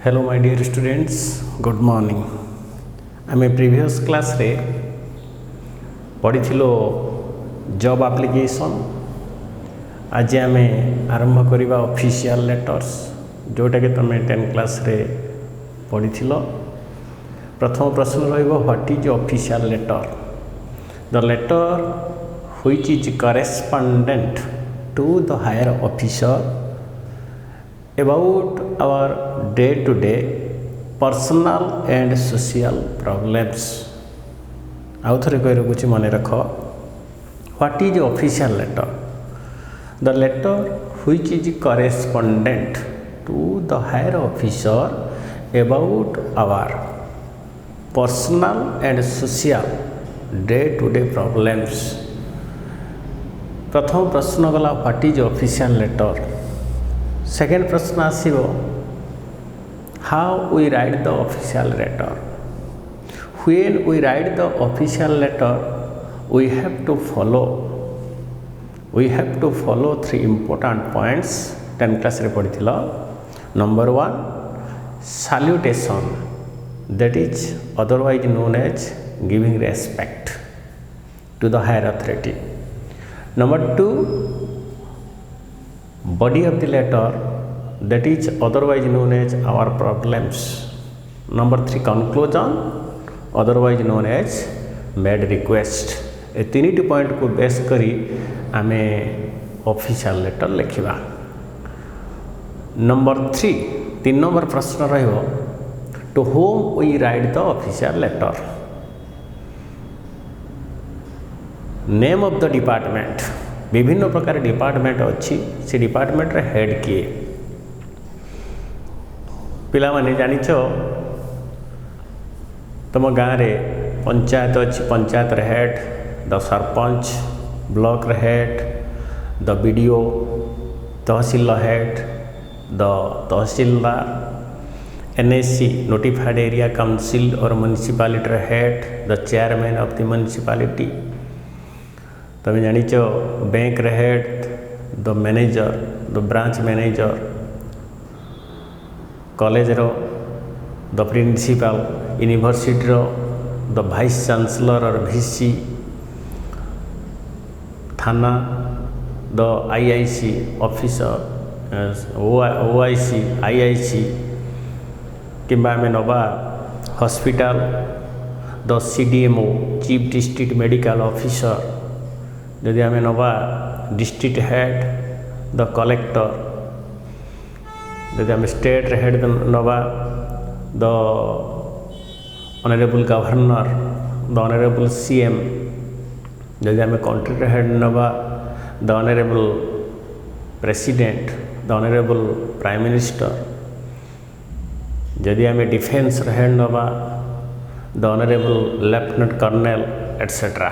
Hello my dear students, good morning. आम previous class रे पढ़ी जॉब एप्लिकेशन। आज आम आरंभ करवा ऑफिशियल लेटर्स जोटा कि तुम 10 क्लास रे पढ़ी। प्रथम प्रश्न what is official letter? The letter which is correspondent to the higher officer about our day-to-day personal and social problems. आउ थे कही रखुच्छी मन रख what is official letter? The letter which is correspondent to the higher officer about our personal and social day to day problems. प्रथम प्रश्न गला what is official letter. Second प्रश्न आसीबो how we write the official letter. When we write the official letter we have to follow 3 important points 10 class रे पढ़िथिलो। Number 1 salutation, that is otherwise known as giving respect to the higher authority. Number 2 body of the letter, that is otherwise known as our problems. Number 3 conclusion, otherwise known as made request. ए 3 point को base करी आमे official letter लिखिबा। Number 3 number प्रश्न रहिबो to whom we write the official letter. Name of the department, विभिन्न प्रकार department अच्छी से डिपार्टमेंट रे हेड किए पिला माने जानिछ तुम गाँव रे पंचायत अच्छी, पंचायत रे हेड द सरपंच, ब्लॉक रे head the BDO, tehsil head the tehsildar, NAC notified area council or municipality रे head the chairman of the municipality. तुम जानिच बैंक रे head the manager, the branch manager, college रो द प्रिंसिपल, यूनिवर्सिटी रो the vice chancellor or VC, thana the IIC officer, OIC, IIC किंबा आम नवा hospital the CDMO, chief district medical officer. यदि आम नवा डिस्ट्रिक्ट हेड द कलेक्टर, यदि आम स्टेट हेड नवा the honourable governor, the honourable CM, यदि आम कंट्री हेड नवा the honourable president, the honourable prime minister, यदि आम डिफेंस हेड नवा the honourable lieutenant colonel etcetera.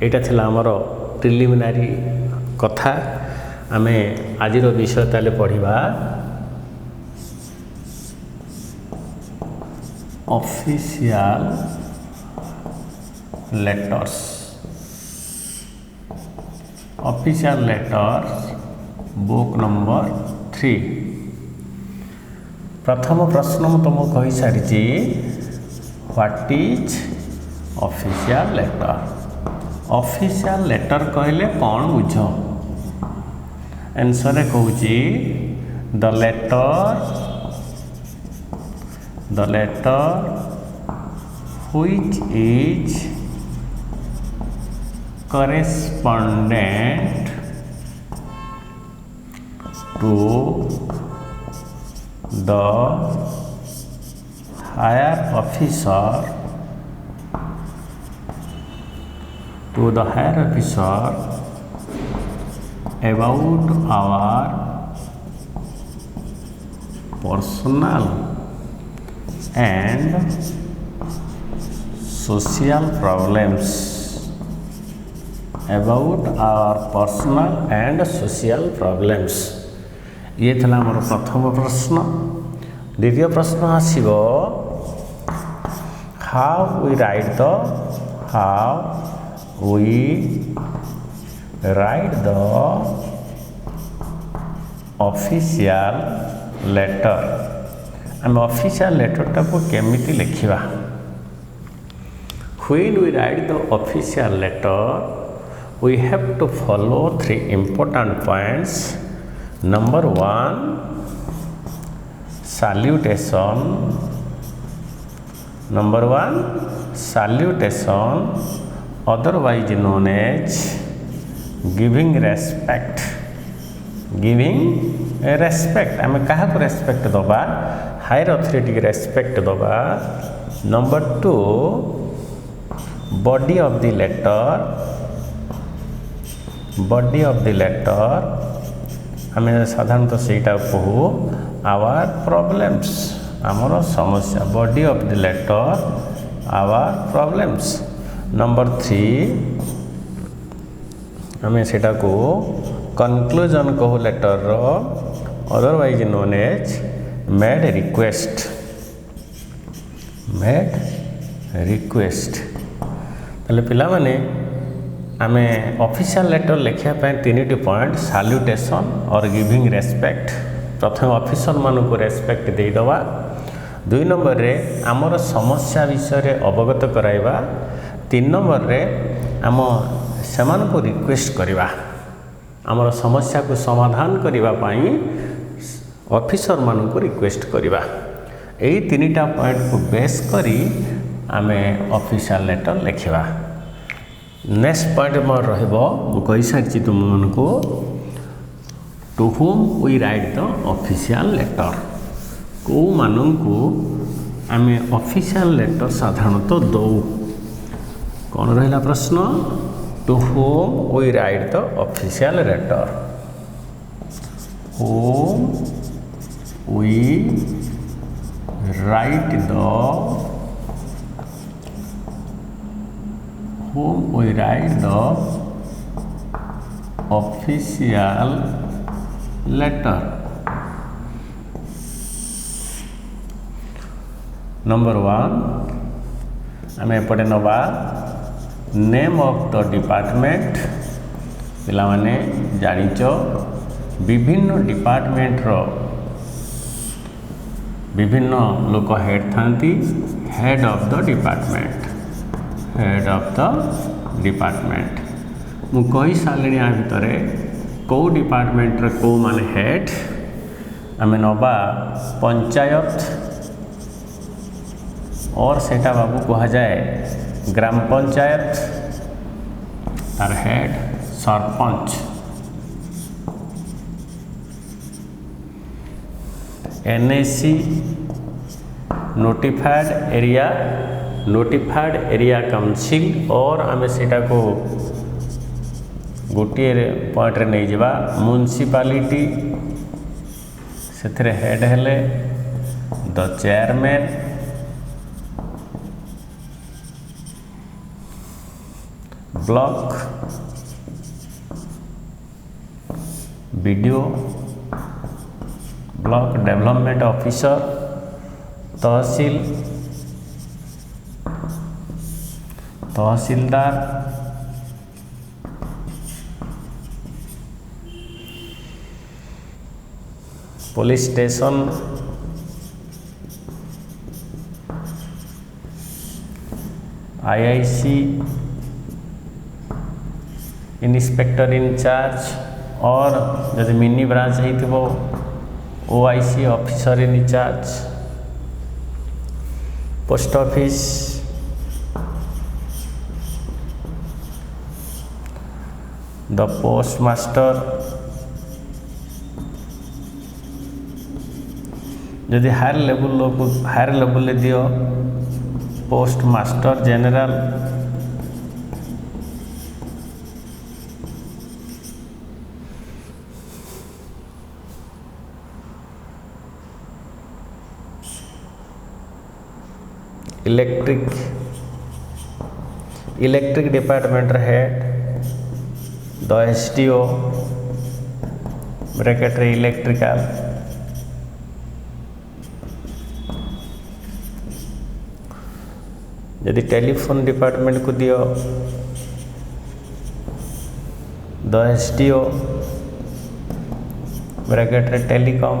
यहाँ थिला आमर प्रिलिमिनारी कथा। आमे आजिर विषय ताले पढ़िबा official letters. Official letters book number 3। प्रथम प्रश्न में तुमको कही सारी what is official letter. Official letter कहले कौन बुझ? आंसर कहूँ the letter which is correspondent to the higher officer about our personal and social problems. About our personal and social problems. ये था मोर प्रथम प्रश्न। द्वितीय प्रश्न आसीबो how we write the official letter. आम ऑफिशियल लेटर को केमिति लिखिबा When we write the official letter, we have to follow 3 important points. Number 1, salutation. Number 1, salutation, otherwise known as giving respect. Giving respect. आम क्या respect दबा higher authority की respect दबा. Number 2, body of the letter आम साधारणतः सेटा कहू our problems आमर समस्या. Body of the letter our problems. Number 3 आम सेटा को कंक्लूजन कहू लेटर रो otherwise known as made request. ताले पिला माने आमे ऑफिशियल लेटर लिखिया 3टी पॉइंट सैल्यूटेशन और गिविंग रेस्पेक्ट. प्रथम ऑफिसर मान को रेस्पेक्ट दे दवा. 2 नंबर रे आमर समस्या विषय रे अवगत कराइबा. 3 नंबर रे आम सेमान को रिक्वेस्ट करिबा आमर समस्या को समाधान करिबा पाई ऑफिसर मान को रिक्वेस्ट करिबा. एई 3टा पॉइंट को बेस करी आमे ऑफिशियल लेटर लिखिबा. नेक्स्ट पॉइंट मोर रहबो मु कहि सारछि तुम मन को to whom we write the official letter. को मानन को आमे ऑफिशियल लेटर साधारणतः दौ. कौन रहला प्रश्न? To whom we write the official letter. Whom we write the whom we write the official letter. Number 1 आम एपटे नवा नेम ऑफ द डिपार्टमेंट. पिला माने जानिच विभिन्न डिपार्टमेंट रो विभिन्न लोक हेड थांती. हेड ऑफ द डिपार्टमेंट मु कही सारे या भितर कौ डिपार्टमेंट रे कौ माने हेड. आम नवा पंचायत और सेटा बाबू कहा जाए ग्राम पंचायत. तार head sarpanch. NAC notified area council और आम सेटा को गोटे पॉइंट रे नहीं जावा. म्युनिसिपालिटी से हेड हेले the chairman. Block BDO block development officer. Tahsildar. Police station. IIC inspector in charge और जब मिनी ब्रांच हो OIC officer in charge. Post office. The post master. जदि हायर लेवल दियो post master general. Electric department head the SDO bracket रे electrical. यदि telephone department को दियो the SDO bracket रे टेलीकॉम.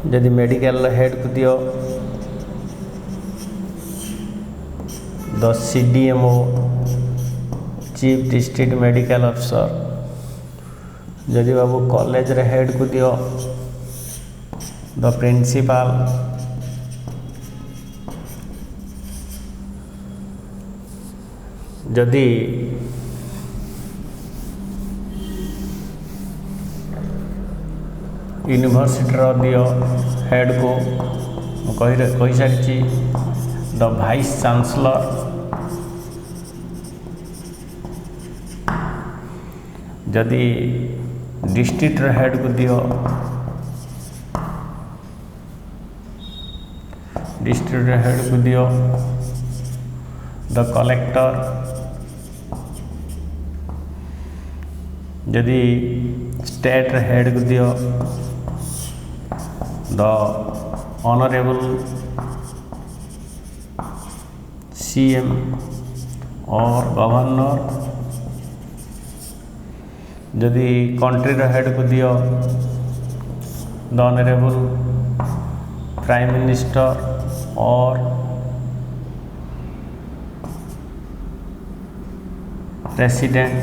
जदि मेडिकल हेड को दियो the CDMO chief district medical officer. जदि बाबू कॉलेज रे हेड को दियो द प्रिंसिपल। जदि यूनिवर्सिटी दियो हेड को कही सारी द वाइस चांसलर। जदि डिस्ट्रिक्ट हेड को दियो डिस्ट्रिक्ट हेड को दियो द कलेक्टर। जदि स्टेट हेड को दियो द ऑनरेबल CM और गवर्नर। जदि कंट्री हेड को दियो द ऑनरेबल प्राइम मिनिस्टर और प्रेसिडेंट।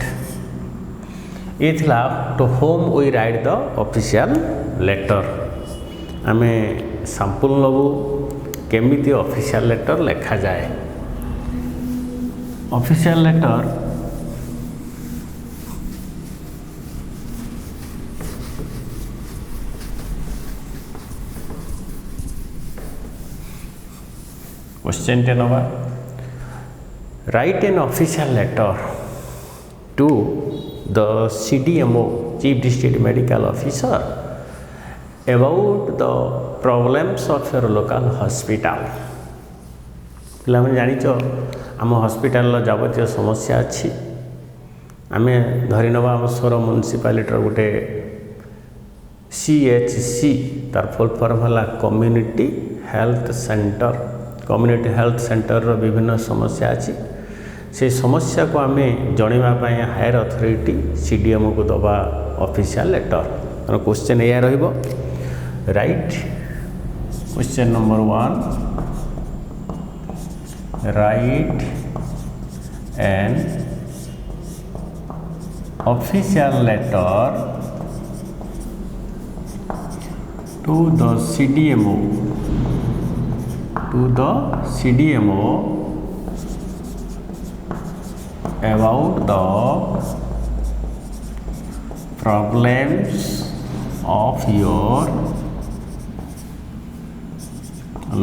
ये थिला to whom we write the official letter. आमे सैंपल नबू केमिति ऑफिशियल लेटर लिखा जाए। ऑफिशियल लेटर क्वेश्चन 10 नवा write an official letter to the CDMO chief district medical officer about the problems of your local hospital। पिला मैंने जानिच आम hospital जावतीय समस्या अच्छी आमे धरी नवा आम सोर म्युनिसिपालिटी गोटे CHC तार फुल फॉर्म है community health centre. Community health centre रो विभिन्न समस्या अच्छी से समस्या को आम जनवाई हायर अथॉरिटी CDMO को दबा ऑफिशियल लेटर। क्वेश्चन या रहिबो write. Question number 1 write an official letter to the CDMO about the problems of your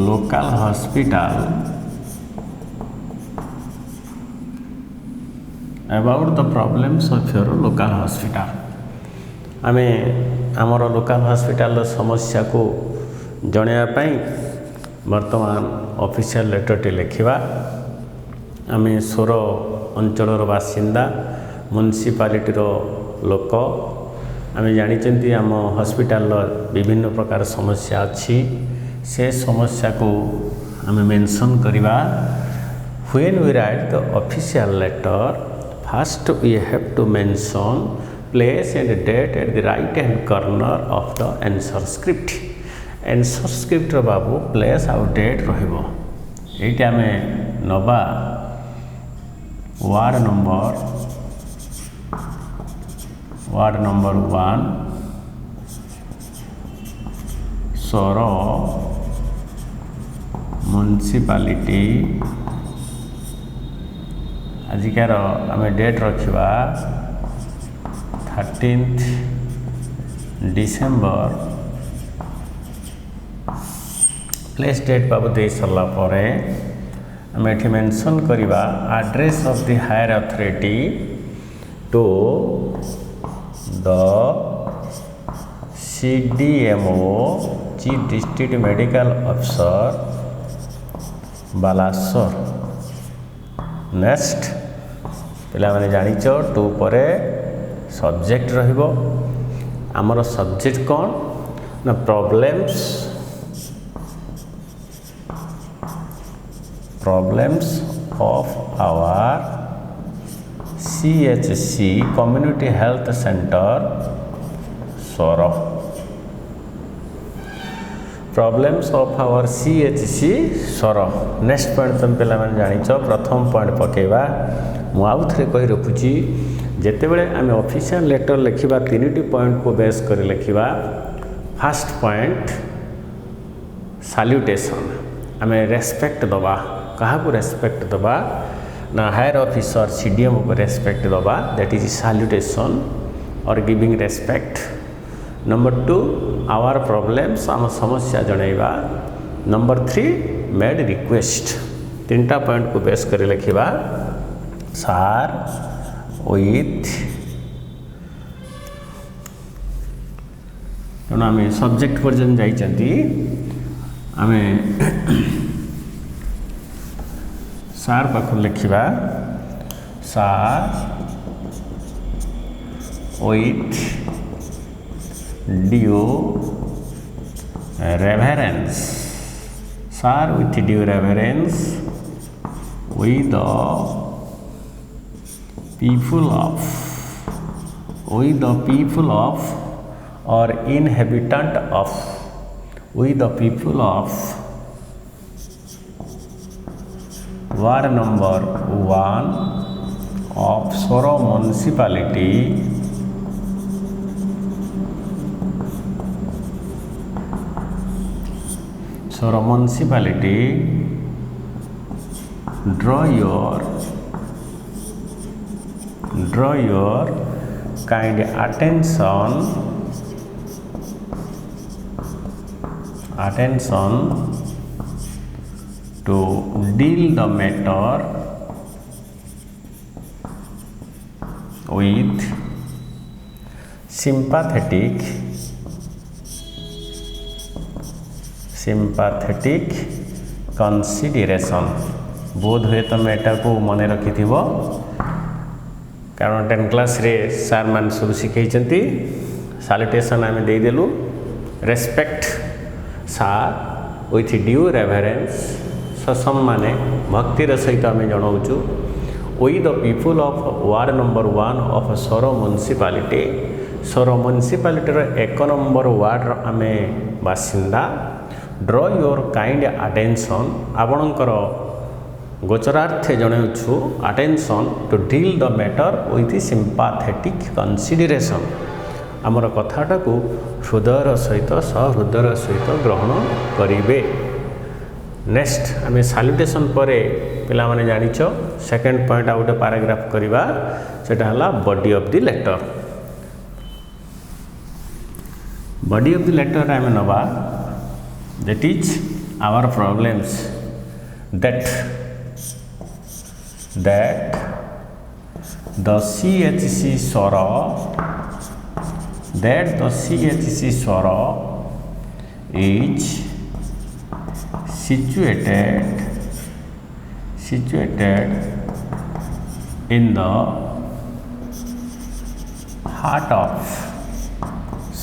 local hospital about the problems of your local hospital। आमे आमर लोकल हॉस्पिटल समस्या को जणाइवाई वर्तमान official letter T लिखा। आमे सोर अंचल बासिंदा म्युनिसिपालिटी लोक आमे जानी आम हॉस्पिटल विभिन्न प्रकार समस्या अच्छी से समस्या को आमे मेंशन करवा। When we write the official letter first we have to mention place and date at the right hand corner of the answer script. Answer script बाबू प्लेस आउ डेट रहिबो। एटी आमे नबा वार्ड नंबर 1 सोर म्युनिसिपालिटी आजिकार आम date रखा 13 December. Place date बाबू दे सरला परे आम एठी मेंशन करवा address of the higher authority to the CDMO chief district medical officer Balasore. Next पिला माने जानिच 2 परे सब्जेक्ट रहिबो। आमर सब्जेक्ट कौन ना problems of our CHC community health centre सोर। प्रॉब्लम्स ऑफ आवर CHC स्वर नेक्स्ट पॉइंट तुम पे जानिच प्रथम पॉइंट पकेवा मुझे थे कही रखुची जिते बड़े आम ऑफिशियल लेटर लिखा 3टी पॉइंट को बेस कर लिखा फर्स्ट पॉइंट सैल्यूटेशन आम रेस्पेक्ट दबा क्या रेस्पेक्ट दबा ना हायर ऑफिसर CDM को रेस्पेक्ट दबा दैट इज सैल्यूटेशन और giving respect. Number 2 our problems आम समस्या जनइबा। नंबर 3 मेड रिक्वेस्ट 3टा पॉइंट को बेस कर लिखा सार विथ तेणु आम सब्जेक्ट पर्यटन जाइए आम सार पाख लिखा सार विथ ड्यू रेवरेंस सार with due reverence with the people of or inhabitant of with the people of ward number 1 of Soro municipality draw your kind attention to deal the matter with sympathetic consideration। बोध हुए तुम एटा को मन रखि कारण 10 class रे सार मान सब शिखई सैल्यूटेशन आम देदेलु रेस्पेक्ट सार विथ ड्यू रेवरेंस ससम्माने भक्तिर सहित आम जनाऊँ with the people of ward number 1 of Soro म्युनिसिपालिटीर 1 नंबर वार्ड आम बासिंदा ड्र योर काइंड अटेंशन आपणकर गोचरार्थे जनाऊँ attention to deal the matter with sympathetic consideration आमर कथाटा को हृदयर सहित सहृदयर सहित ग्रहण करेंगे। नेक्स्ट आम सैल्यूटेशन पर पिला माने जानिच सेकेंड पॉइंट आ गोटे पैराग्राफ करवा सेटा हला body of the letter. Body of the letter आम नवा that is our problems that the CHC Soro is situated in the heart of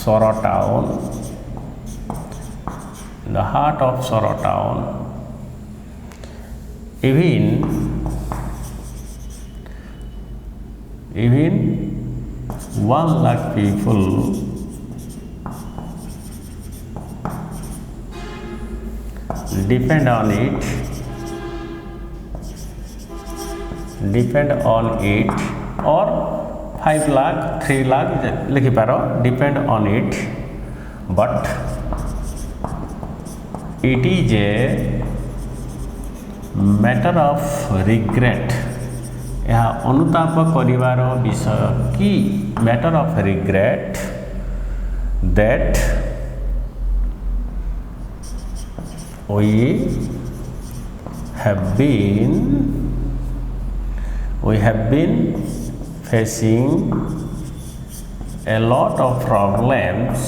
Soro town, even 1 lakh people depend on it or 5 lakh 3 lakh लिखि पारो depend on it, but it is a matter of regret यह अनुताप करिवार विषय कि matter of regret that we have been facing a lot of problems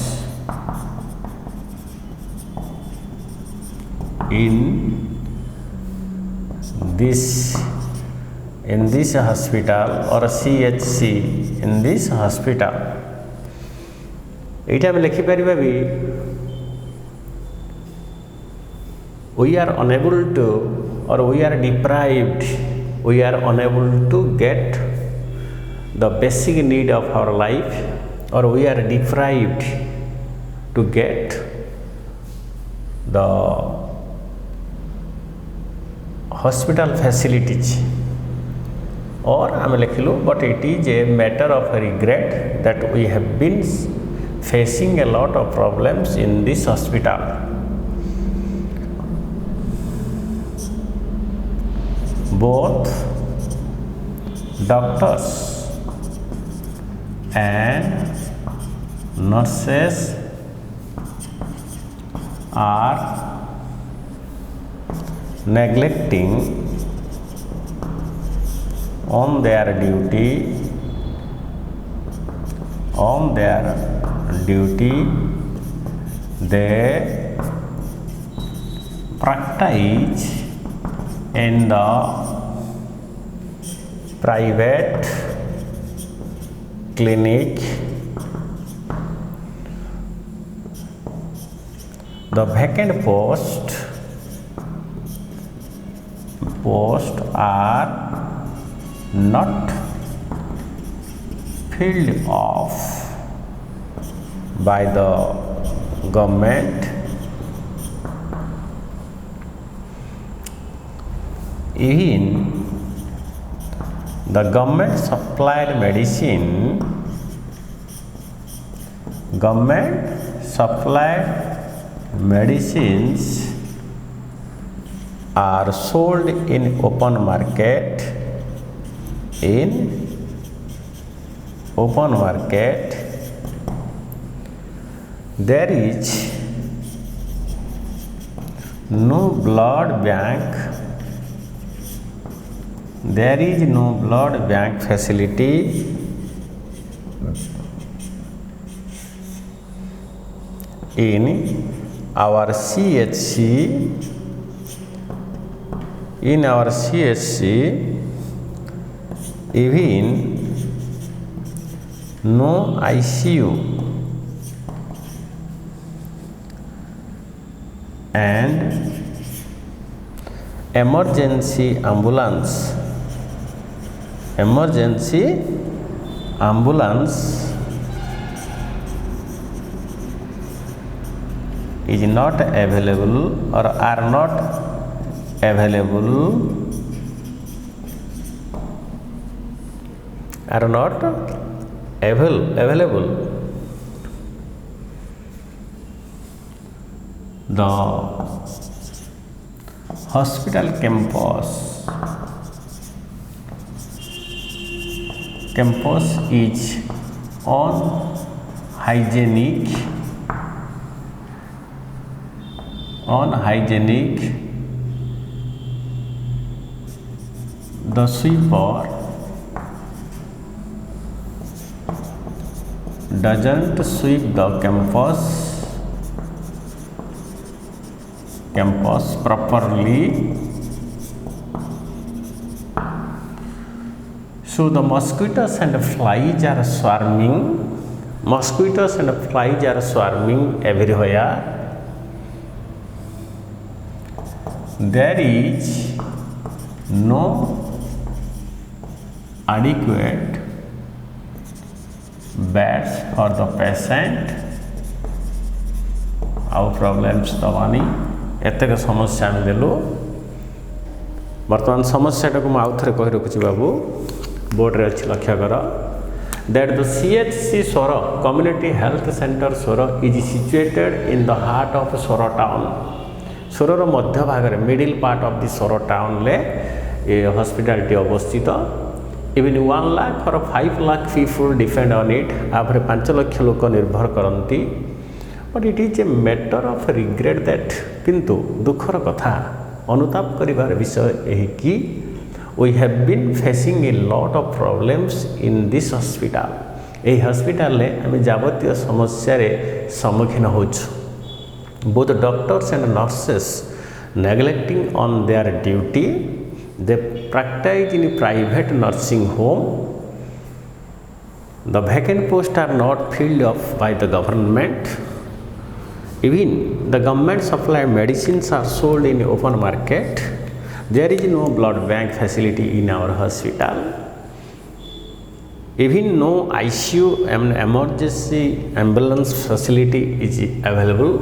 in this hospital or CHC in this hospital। एटा में लिखि परिबा भी we are unable to or we are deprived, we are unable to get the basic need of our life, or we are deprived to get the hospital facilities, or आम लिखिलु but it is a matter of regret that we have been facing a lot of problems in this hospital. Both doctors and nurses are neglecting on their duty they practice in the private clinic. The vacant posts are not filled off by the government. Even the government supplied medicines are sold in open market. There is no blood bank facility in our CHC. Even no ICU and emergency ambulance is not available or are not available The hospital campus is unhygienic. The sweeper doesn't sweep the campus properly. So the mosquitoes and flies are swarming everywhere. There is no adequate beds for the patient. Our problems Dawani एतक समस्या आम देलु बर्तमान समस्याटा को आउ थे कही रखुची बाबू board रे अच्छी लक्ष्य कर that the CHC Sora Community Health Center Sora is situated in the heart of Sora town. Sora रो मध्य भाग रे middle part of the Sora town ले ये हॉस्पिटलिटी अवस्थित. Even 1 lakh or 5 lakh people depend on it. आपरे 5 लाख लोक निर्भर करती. But it is a matter of regret that किंतु दुखर कथा अनुताप करिवार विषय यही कि we have been facing a lot of problems in this hospital. यही हॉस्पिटल ले आम जावतीय समस्या रे सम्मुखीन होछु. Both doctors and nurses neglecting on their duty. They practice in private nursing home. The vacant posts are not filled up by the government. Even the government supplied medicines are sold in open market. There is no blood bank facility in our hospital. Even no ICU and emergency ambulance facility is available.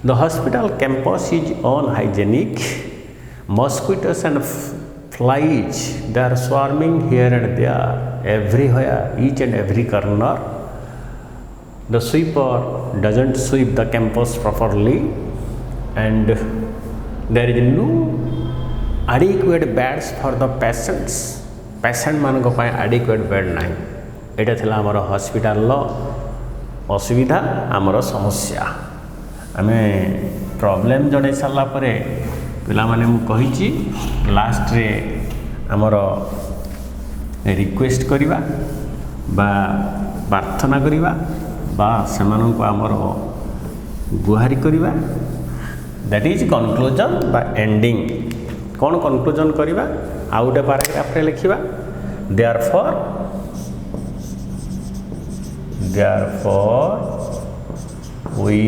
The hospital campus is unhygienic. Mosquitoes and flies, they are swarming here and there, everywhere, each and every corner. The sweeper doesn't sweep the campus properly, and there is no adequate beds for the patients. Patient मानक पाए adequate bed नहीं. एटा थिला हमर hospital लो असुविधा हमर समस्या. आमे problem जड़े साला परे पिला माने मु कहिची लास्ट रे हमर रिक्वेस्ट करिवा बा प्रार्थना करिवा बा सेमानन को हमर गुहारी करिवा. दैट इज कंक्लूजन बा एंडिंग. कौन कंक्लूजन करिवा आ उटे पैराग्राफ रे लिखिबा. therefore we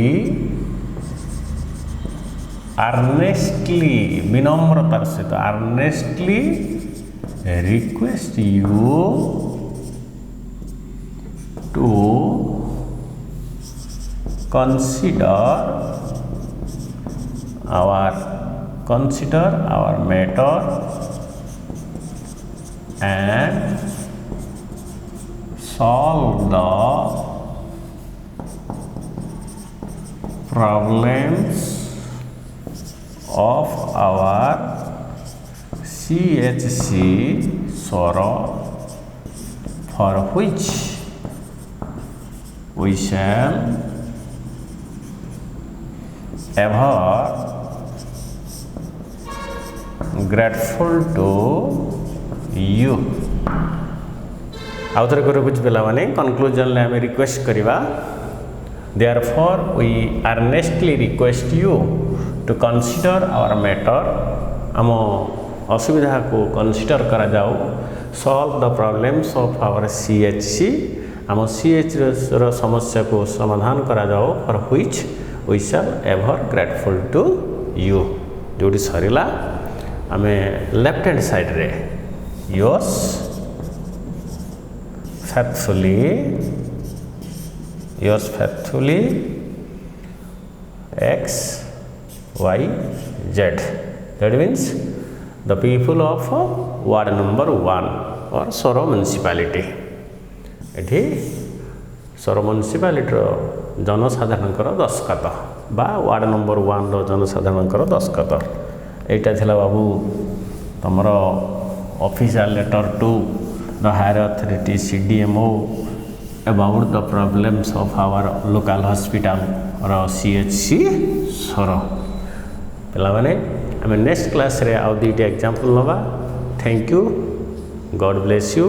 earnestly, विनम्रतार सहित earnestly request you to consider our matter and solve the problems of our CHC Soro, for which we shall ever grateful to you. आउथरे कर बुझ पेला माने conclusion ले हमें request करिवा. Therefore we earnestly request you to consider our matter. आम असुविधा को consider करा जाओ. Solve the problems of our CHC. आम CH रो समस्या को समाधान करा जाओ. For which we shall ever grateful to you. जोड़ी सरीला आमे लेफ्ट हैंड साइड रे yours faithfully X Y Z. That means the people of ward number 1 or Soro municipality. एठी Soro municipality जनसाधारण दस्खत बा वार्ड नंबर 1 रो जनसाधारण दस्खत. एटा थिला बाबू तमर official letter to the higher authority CDMO about the problems of our local hospital or CHC Soro. पिला माने आमे नेक्स्ट क्लास रे आउ दीटे एग्जांपल नबा. Thank you. God bless you.